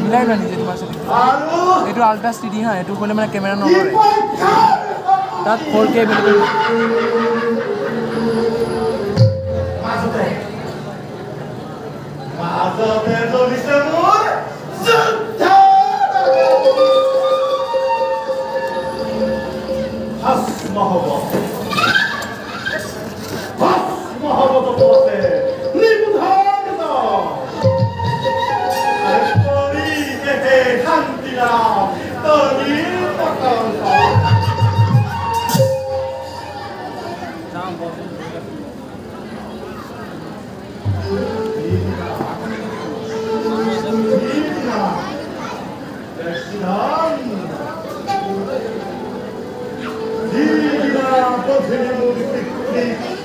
মিলাই না নিজে তোমাৰ এইটো আল্ট্ৰা ষ্টিডি হা এইটো কৰিলে মানে কেমেৰা নলৰে তাত 4K এভেইলেবল Viva a